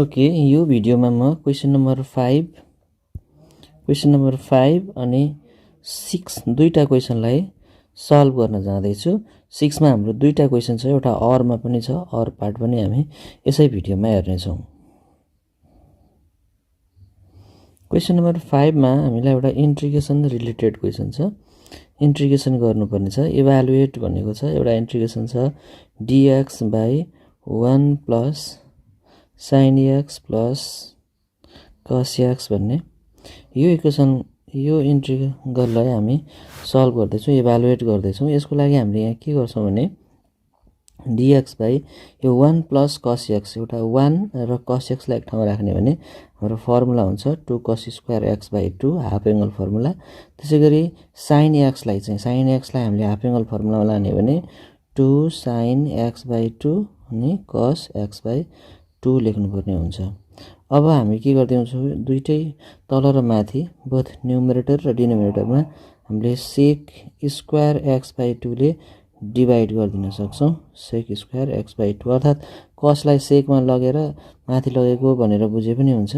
Okay, यो भिडियोमा म क्वेसन नम्बर 5 अनि 6 दुईटा क्वेसनलाई सल्भ गर्न जाँदैछु। 6 मा हाम्रो दुईटा क्वेसन छ, एउटा अरमा पनि छ, अर पार्ट पनि हामी यसै भिडियोमा हेर्नेछौँ। क्वेसन नम्बर 5 मा हामीलाई एउटा इन्टिग्रेसन रिलेटेड क्वेसन छ। इन्टिग्रेसन गर्नुपर्ने छ। इभ्यालुएट भनेको छ, एउटा इन्टिग्रेसन छ dx by 1 plus sin x plus cos x भन्ने। यो इक्वेसन यो इन्टिग्रललाई हामी सल्भ गर्दैछौँ, इभ्यालुएट गर्दैछौँ। यसको लागि हामीले यहाँ के गर्छौँ भने dx by यो 1 plus cos x, एउटा 1 र cos x लाई एक ठाउँमा राख्ने भने हाम्रो फर्मुला हुन्छ 2 cos square x by 2 half angle formula. त्यसैगरी sin x लाई हामीले हाफ एङ्गल फर्मुलामा लाने भने 2 sin x by 2 अनि cos x by 2 लेख्नुपर्ने हुन्छ। अब हामी के गर्दैछौँ, दुईटै तल र माथि बोथ न्युमरेटर र डिनोमिनेटरमा हामीले sec square x by 2 ले डिभाइड गरिदिन सक्छौँ। sec square x by 2 अर्थात् cos लाई sec मा लगेर माथि लगेको भनेर बुझे पनि हुन्छ।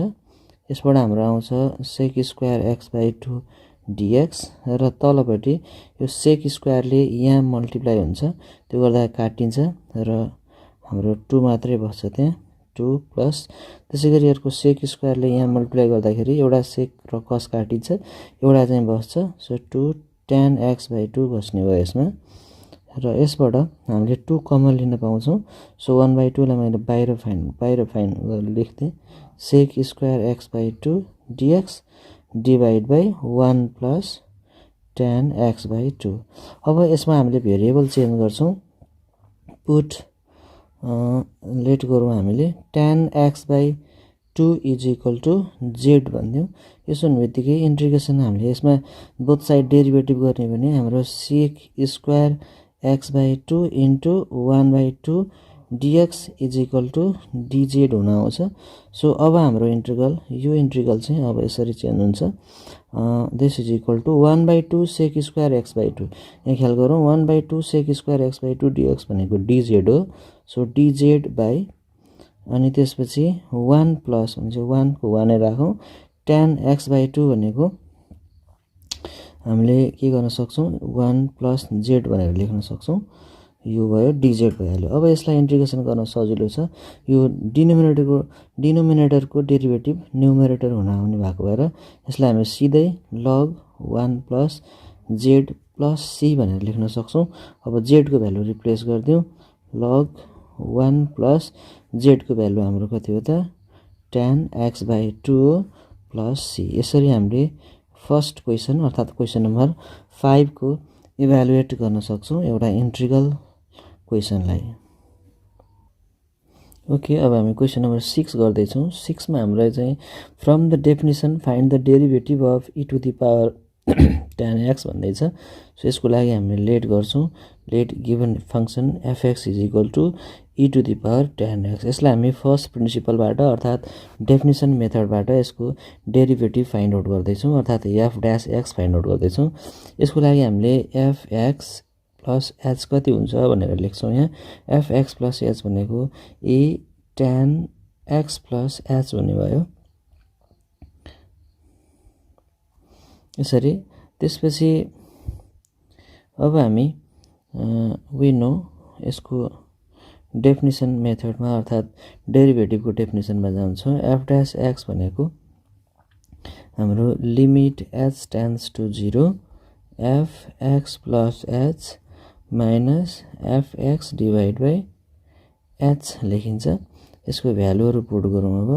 यसबाट हाम्रो आउँछ sec square x by 2 dx र तलपट्टि यो sec square ले यहाँ मल्टिप्लाई हुन्छ, त्यो गर्दा काटिन्छ र हाम्रो 2 मात्रै बस्छ त्यहाँ, 2 प्लस त्यसैगरी अर्को sec square ले यहाँ मल्टिप्लाई गर्दाखेरि एउटा sec र cos काटिन्छ, एउटा चाहिँ बस्छ। सो 2 tan x by 2 बस्ने भयो यसमा। र यसबाट हामीले 2 कमन लिन पाउँछौँ। सो 1/2 लाई मैले बाहिर फाइन गरेर लेख्थेँ, sec square x by 2 dx divide by 1 plus tan x by 2। अब यसमा हामीले भेरिएबल चेन्ज गर्छौँ, पुट लेट गरौँ हामीले tan x by 2 is equal to z भनिदिउँ। यसो हुने बित्तिकै इन्टिग्रेसन हामीले यसमा बोथ साइड डेरिभेटिभ गर्ने भने हाम्रो sec square x by 2 into 1/2 dx is equal to dz हुन आउँछ। सो अब हाम्रो इन्टिग्रल यो इन्टिग्रल चाहिँ अब यसरी चेन्ज हुन्छ, this is equal to 1/2 sec square x by 2। यहाँ ख्याल गरौँ 1/2 sec square x by 2 dx भनेको dz हो। सो dz बाई अनि त्यसपछि 1 प्लस हुन्छ 1 को 1 नै राखौँ, tan x by 2 भनेको हामीले के गर्न सक्छौँ 1 प्लस z भनेर लेख्न सक्छौँ। यो भयो dz भइहाल्यो। अब यसलाई इन्टिग्रेसन गर्न सजिलो छ। यो डिनोमिनेटरको डेरिभेटिभ न्युमरेटर हुन आउने भएको भएर यसलाई हामी सिधै log 1 plus z plus c भनेर लेख्न सक्छौँ। अब z को भ्यालु रिप्लेस गरिदिउँ, log 1 प्लस z को भ्यालु हाम्रो कति हो त tan x by 2 plus c। यसरी हामीले फर्स्ट क्वेसन अर्थात् क्वेसन नम्बर 5 को इभ्यालुएट गर्न सक्छौँ एउटा इन्टिग्रल क्वेसनलाई। ओके, अब हामी क्वेसन नम्बर 6 गर्दैछौँ। 6 मा हामीलाई चाहिँ from the definition find the derivative of e to the power tan x भन्दैछ। सो यसको लागि हामीले लेट गर्छौँ, let given function fx is equal to e to the power tan x। यसलाई हामी फर्स्ट प्रिन्सिपलबाट अर्थात् डेफिनेसन मेथडबाट यसको डेरिभेटिभ फाइन्ड आउट गर्दैछौँ, अर्थात् f dash x find out गर्दैछौँ। यसको लागि हामीले fx प्लस h कति हुन्छ भनेर लेख्छौँ। यहाँ fx प्लस h भनेको a tan x plus h भन्ने भयो यसरी। त्यसपछि अब हामी वी नो यसको डेफिनेसन मेथडमा अर्थात् डेरिभेटिभको डेफिनेसनमा जान्छौँ। f ड्यास x भनेको हाम्रो limit h tends to 0 fx plus h minus fx divide by h लेखिन्छ। यसको भ्यालुहरू पुट गरौँ। अब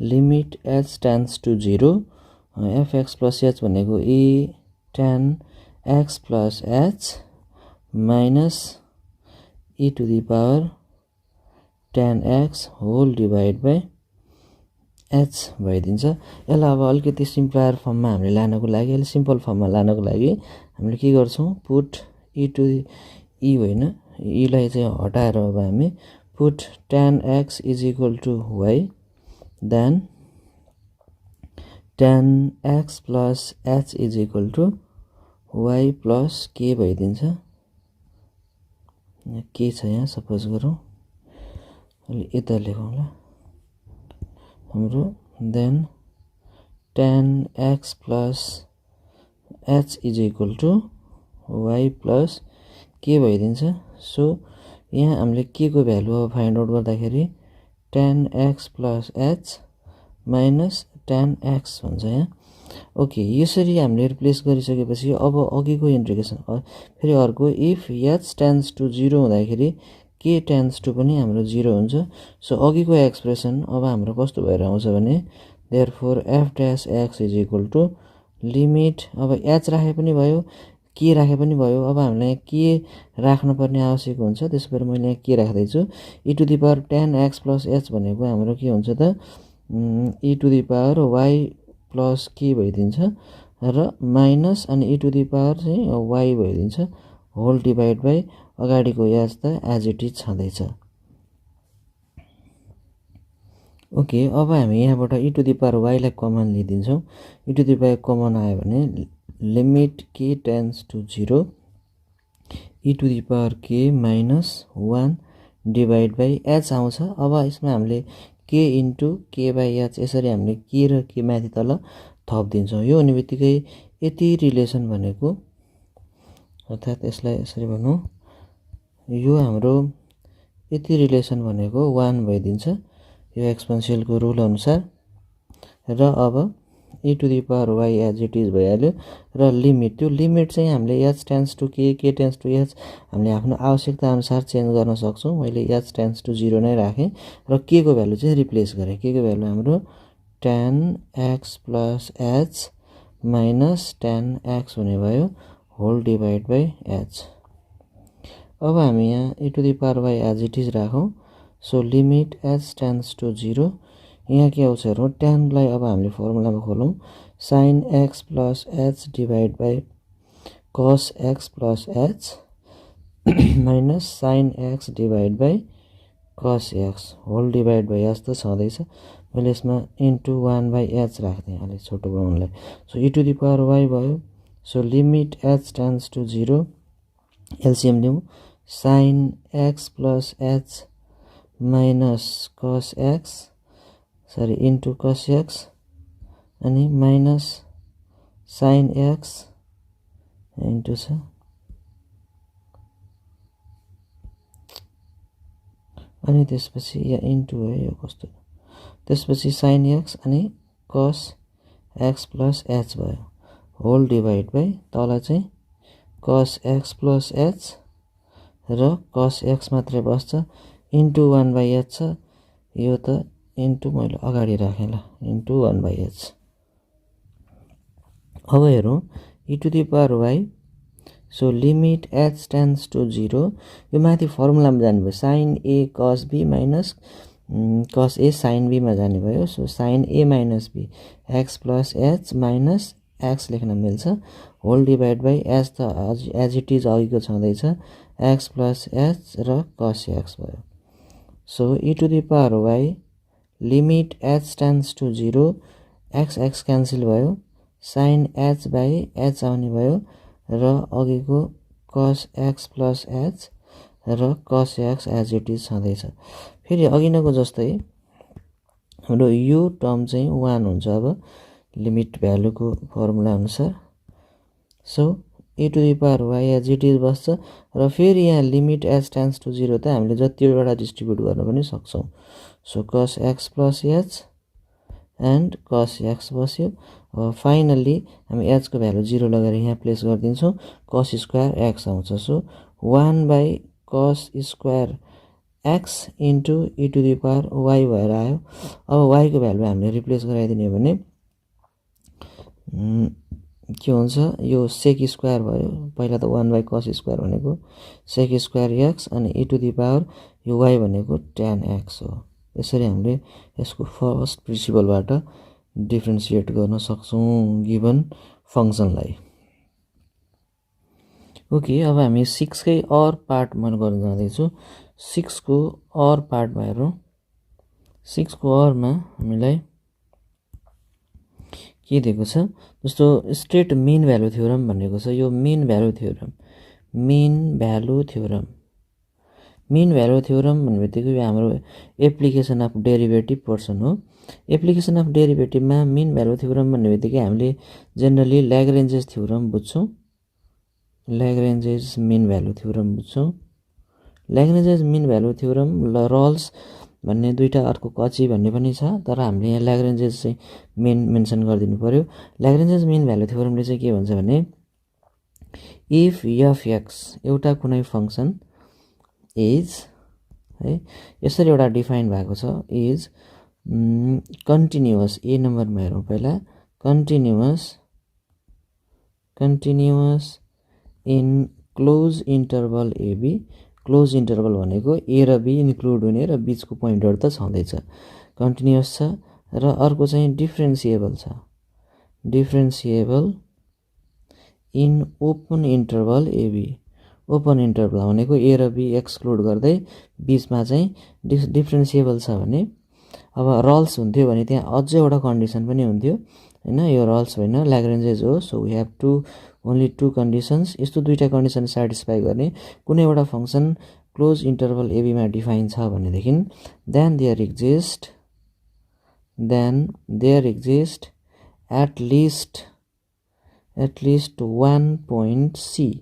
limit h tends to 0 fx plus h भनेको a tan x plus h minus e to the power tan x whole divide by h भइदिन्छ। यसलाई अब अलिकति सिम्पलर फर्ममा हामीले लानको लागि, अलिक सिम्पल फर्ममा लानको लागि हामीले के गर्छौँ, पुट e टु e होइन, e लाई चाहिँ हटाएर अब हामी put tan x is equal to y then tan x plus h is equal to y plus k भइदिन्छ। के छ यहाँ सपोज गरौँ, अलि यता लेखौँला, हाम्रो then tan x plus h is equal to y plus के भइदिन्छ। सो यहाँ हामीले के को भ्यालु अब फाइन्ड आउट गर्दाखेरि tan x plus h minus tan x हुन्छ यहाँ। ओके, यसरी हामीले रिप्लेस गरिसकेपछि अब अघिको इन्टिग्रेसन फेरि अर्को इफ h टेन्स टु 0 हुँदाखेरि के टेन्स टु पनि हाम्रो 0 हुन्छ। सो अघिको एक्सप्रेसन अब हाम्रो कस्तो भएर आउँछ भने therefore f dash x is equal to limit, अब h राखे पनि भयो के राखे पनि भयो। अब हामीलाई के राख्नुपर्ने आवश्यक हुन्छ, त्यसो भएर मैले यहाँ के राख्दैछु e to the power tan x plus h भनेको हाम्रो के हुन्छ त e to the power y plus के भइदिन्छ र माइनस अनि e टु द पावर चाहिँ y भइदिन्छ होल डिभाइड बाई अगाडिको h त एज इट इज छँदैछ। ओके, अब हामी यहाँबाट e to the power y लाई कमन लिइदिन्छौँ। e to the power common आयो भने limit k tends to 0 e to the power k minus 1 divide by h आउँछ। अब यसमा हामीले k into k by h यसरी हामीले k र k माथि तल थपिदिन्छौँ। यो हुने बित्तिकै यति रिलेसन भनेको अर्थात् यसलाई यसरी भनौँ, यो हाम्रो यति रिलेसन भनेको 1 भइदिन्छ यो एक्सपोनेन्सियलको रुल अनुसार। र अब e to the power y as it is भइहाल्यो र लिमिट, त्यो लिमिट चाहिँ हामीले h tends to k k tends to h हामीले आफ्नो आवश्यकता अनुसार चेन्ज गर्न सक्छौँ। मैले h टेन्स टु 0 नै राखेँ र k को भ्यालु चाहिँ रिप्लेस गरेँ। k को भ्यालु हाम्रो tan x plus h minus tan x हुने भयो होल डिभाइड बाई h। अब हामी यहाँ e to the power y as it is राखौँ। So limit h tends to 0, यहाँ के आउँछ हेरौँ, ट्यानलाई अब हामीले फर्मुलामा खोलौँ sine x plus h divide by cos x plus h minus sine x divide by cos x whole divide by h त छँदैछ। मैले यसमा इन्टु 1 बाई h राख्दिएँ अलिक छोटो बनाउनलाई। So e to the power y भयो। So limit h tends to 0 LCM लिउँ sine x plus h minus cos x sorry into cos x अनि माइनस साइन x इन्टु छ अनि त्यसपछि या इन्टु हो यो कस्तो, त्यसपछि साइन x अनि कस x प्लस h भयो होल डिभाइड बाई तल चाहिँ कस x प्लस h र कस x मात्रै बस्छ इन्टु 1 बाई h छ। यो त इन्टु मैले अगाडि राखेँ ल इन्टु 1 बाई h। अब हेरौँ e to the power y। So limit h tends to 0, यो माथि फर्मुलामा जानुभयो sine a cos b minus cos a sine b मा जाने भयो। So sine a minus b x plus h minus x लेख्न मिल्छ होल डिभाइड बाई h त एज इट इज अघिको छँदैछ x प्लस h र कस x भयो। So e to the power y limit h tends to 0 x x cancel भयो sign h by h आउने भयो र अघिको कस x प्लस h र cos x as it is छँदैछ। फेरि अघि नैको जस्तै हाम्रो यो टर्म चाहिँ 1 हुन्छ अब लिमिट भ्यालुको फर्मुला अनुसार। So e to the power y as it is बस्छ र फेरि यहाँ लिमिट h टेन्स टु 0 त हामीले जतिवटा डिस्ट्रिब्युट गर्न पनि सक्छौँ। So cos x plus h and cos x बस्यो। फाइनल्ली हामी h को भ्यालु 0 लगाएर यहाँ प्लेस गरिदिन्छौँ कस स्क्वायर x आउँछ। So 1 by cos square x into e to the power y भएर आयो। अब y को भ्यालु हामीले रिप्लेस गराइदिने हो भने के हुन्छ, यो सेक स्क्वायर भयो, पहिला त 1 बाई कस स्क्वायर भनेको सेक स्क्वायर x अनि e टु द पावर यो y भनेको tan x हो। यसरी हामीले यसको फर्स्ट प्रिन्सिपलबाट डिफ्रेन्सिएट गर्न सक्छौँ गिभन फङ्सनलाई। ओके, अब हामी 6 कै अर पार्ट मन गर्न जाँदैछु। 6 को अर पार्टमा हेरौँ। 6 को अरमा हामीलाई के दिएको छ, जस्तो स्ट्रेट मिन भ्यालु थ्योरम भनेको छ। यो mean value theorem mean value theorem भन्ने बित्तिकै यो हाम्रो एप्लिकेसन अफ डेरिभेटिभ पोर्सन हो। एप्लिकेसन अफ डेरिभेटिभमा मिन भ्यालु थ्योरम भन्ने बित्तिकै हामीले जेनरली ल्याग्रेन्जेस थ्योरम बुझ्छौँ। ल्याग्रेन्जेस मिन भ्यालु थ्योरम बुझ्छौँ। ल्याग्रेन्जेस मिन भ्यालु थ्योरम रल्स भन्ने दुईवटा अर्को कची भन्ने पनि छ, तर हामीले यहाँ ल्याग्रेन्जेस चाहिँ मेन्सन गरिदिनु पर्यो। ल्याग्रेन्जेस मिन भ्यालु थ्योरमले चाहिँ के भन्छ भने इफ एफ एक्स एउटा कुनै फङ्सन इज है यसरी एउटा डिफाइन भएको छ, इज कन्टिन्युअस, ए नम्बरमा हेरौँ पहिला, continuous in close interval AB. Close interval भनेको ए र बी इन्क्लुड हुने र बिचको पोइन्टहरू त छँदैछ, कन्टिन्युअस छ। र अर्को चाहिँ डिफ्रेन्सिएबल छ, differentiable in open interval a b. Open interval भनेको ए र बी एक्सक्लुड गर्दै बिचमा चाहिँ डिफ्रेन्सिएबल छ भने अब रल्स हुन्थ्यो भने त्यहाँ अझै एउटा कन्डिसन पनि हुन्थ्यो हैन, यो रल्स होइन ल्याग्रेन्जेस हो। So we have only two conditions. यस्तो दुईवटा कन्डिसन सेटिस्फाई गर्ने कुनै एउटा फङ्सन क्लोज इन्टरभल एबीमा डिफाइन छ भनेदेखि then there exist at least one point c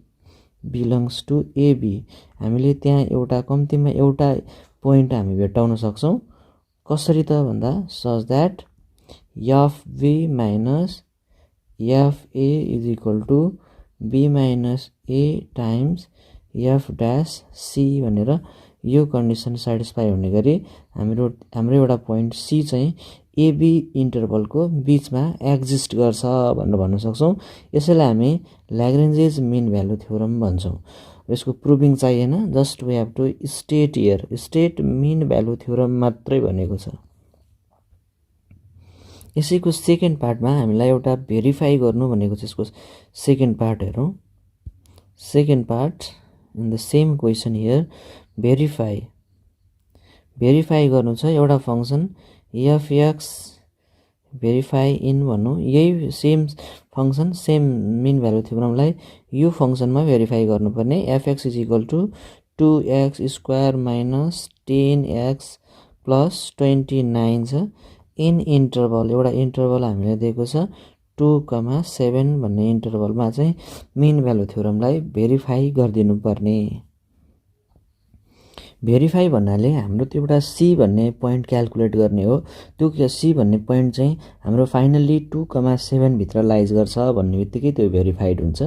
belongs to AB. हामीले त्यहाँ एउटा कम्तीमा एउटा पोइन्ट हामी भेट्टाउन सक्छौँ। कसरी त भन्दा such that f b minus f a is equal to b minus a times f dash c भनेर यो कन्डिसन सेटिस्फाई हुने गरी हाम्रो एउटा पोइन्ट सी चाहिँ एबी इन्टरभलको बिचमा एक्जिस्ट गर्छ भनेर भन्न सक्छौँ। यसैलाई हामी ल्याग्रेन्जेस मिन भ्यालु थ्योरम भन्छौँ। यसको प्रुभिङ चाहिएन, just we have to state here, state mean value theorem मात्रै भनेको छ। यसैको सेकेन्ड पार्टमा हामीलाई एउटा भेरिफाई गर्नु भनेको छ। यसको सेकेन्ड पार्ट हेरौँ। Second part in the same question here, verify गर्नु छ एउटा function f x verify in भन्नु, यही same function same mean value थ्योरमलाई यो फङ्सनमा भेरिफाई गर्नुपर्ने। F x is equal to 2x square minus 10x plus 29 छ इन इन्टरभल, एउटा इन्टरभल हामीलाई दिएको छ 2,7 भन्ने इन्टरभलमा चाहिँ मिन भ्यालु थ्योरमलाई भेरिफाई गरिदिनु पर्ने। भेरिफाई भन्नाले हाम्रो त्यो एउटा सी भन्ने पोइन्ट क्यालकुलेट गर्ने हो। त्यो सी भन्ने पोइन्ट चाहिँ हाम्रो फाइनल्ली 2,7 भित्र लाइज गर्छ भन्ने बित्तिकै त्यो भेरिफाइड हुन्छ।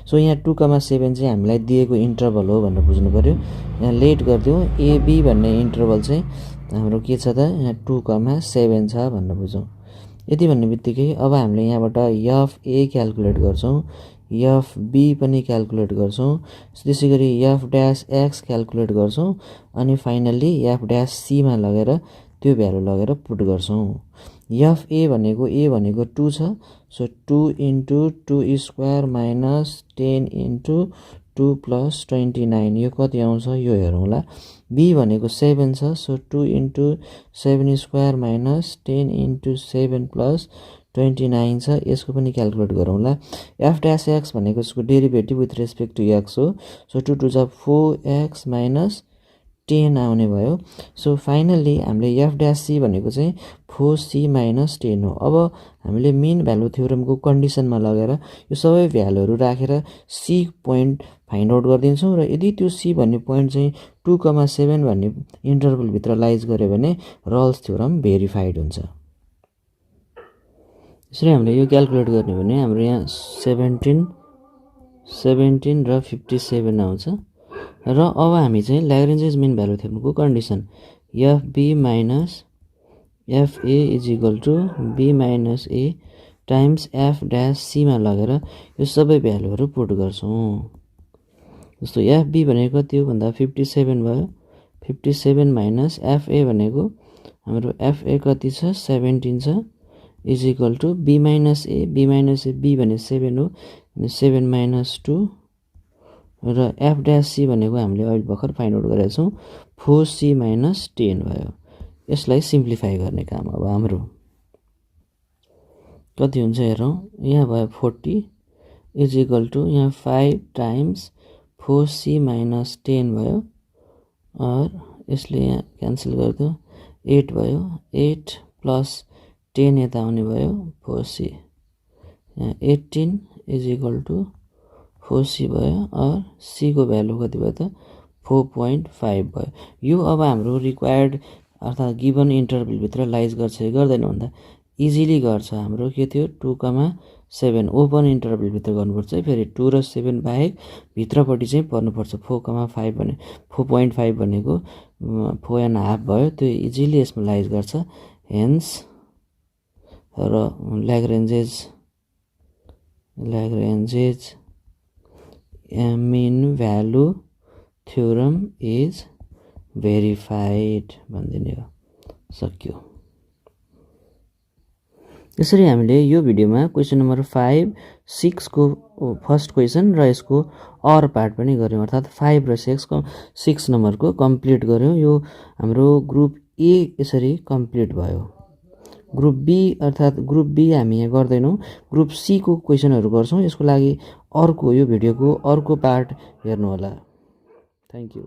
सो यहाँ 2,7 चाहिँ हामीलाई दिएको इन्टरभल हो भनेर बुझ्नु पर्यो। यहाँ लेट गरिदिउँ, एबी भन्ने इन्टरभल चाहिँ हाम्रो के छ त यहाँ 2,7 छ भनेर बुझौँ। यति भन्ने बित्तिकै अब हामीले यहाँबाट एफ ए क्यालकुलेट गर्छौँ, एफ बी पनि क्यालकुलेट गर्छौँ, त्यसै गरी एफ ड्यास एक्स क्यालकुलेट गर्छौँ, अनि फाइनल्ली एफ ड्यास सीमा लगेर त्यो भ्यालु लगेर पुट गर्छौँ। एफ ए भनेको 2 छ। So 2 into 2 square minus 10 into 2 plus 29 यो कति आउँछ यो हेरौँला। बी भनेको 7 छ। So 2 into 7 square minus 10 into 7 plus 29 छ, यसको पनि क्यालकुलेट गरौँला। एफ ड्यास एक्स भनेको यसको derivative with respect to x हो। सो 2 टु 4x माइनस 10 आउने भयो। सो फाइनल्ली हामीले एफ ड्यास सी भनेको चाहिँ 4c माइनस 10 हो। अब हामीले मिन भ्यालु थ्योरमको कन्डिसनमा लगेर यो सबै भ्यालुहरू राखेर सी पोइन्ट फाइन्ड आउट गरिदिन्छौँ र यदि त्यो सी भन्ने पोइन्ट चाहिँ 2,7 भन्ने इन्टरभलभित्र लाइज गर्यो भने रल्स थ्योरम भेरिफाइड हुन्छ। यसरी हामीले यो क्यालकुलेट गर्ने भने हाम्रो यहाँ 17 र 57 आउँछ। र अब हामी चाहिँ ल्याग्रेन्जेस मिन भ्यालु थ्योरमको condition f b minus f a is equal to b minus a times f dash सीमा लगेर यो सबै भ्यालुहरू पुट गर्छौँ। जस्तो एफ बी भनेको कति हो भन्दा 57 भयो। 57 माइनस एफ ए भनेको हाम्रो एफ ए कति छ 17 छ is equal to b minus a b भने 7 हो, 7 माइनस 2 र एफ ड्यास सी भनेको हामीले अहिले भर्खर फाइन्ड आउट गरेका छौँ 4c माइनस 10 भयो। यसलाई सिम्प्लिफाई गर्ने काम अब हाम्रो कति हुन्छ हेरौँ। यहाँ भयो 40 इज इक्वल टु यहाँ 5 टाइम्स 4c माइनस 10 भयो, और यसले यहाँ क्यान्सल गरिदियो 8 भयो। 8 प्लस 10 यता आउने भयो 4c, यहाँ 18 इज इक्वल टु 4c भयो, और c को भ्यालु कति भयो त 4.5 भयो। यो अब हाम्रो रिक्वायर्ड अर्थात् गिभन इन्टरभलभित्र लाइज गर्छ कि गर्दैन भन्दा इजिली गर्छ। हाम्रो के थियो 2,7 ओपन इन्टरभलभित्र गर्नुपर्छ है, फेरि 2 र 7 बाहेक भित्रपट्टि चाहिँ पर्नुपर्छ। 4,5 भने 4.5 भनेको 4.5 भयो, त्यो इजिली यसमा लाइज गर्छ। हेन्स र Lagrange's mean value theorem is verified भनिदिने हो। सक्यो। यसरी हामीले यो भिडियोमा क्वेसन नम्बर 5, 6 को फर्स्ट क्वेसन र यसको अर पार्ट पनि गऱ्यौँ, अर्थात् 5 र 6 नम्बरको कम्प्लिट गऱ्यौँ। यो हाम्रो ग्रुप ए यसरी कम्प्लिट भयो। ग्रुप बी अर्थात् ग्रुप बी हामी यहाँ गर्दैनौँ, ग्रुप सी को क्वेसनहरू गर्छौँ। यसको लागि अर्को यो भिडियोको अर्को पार्ट हेर्नुहोला। Thank you.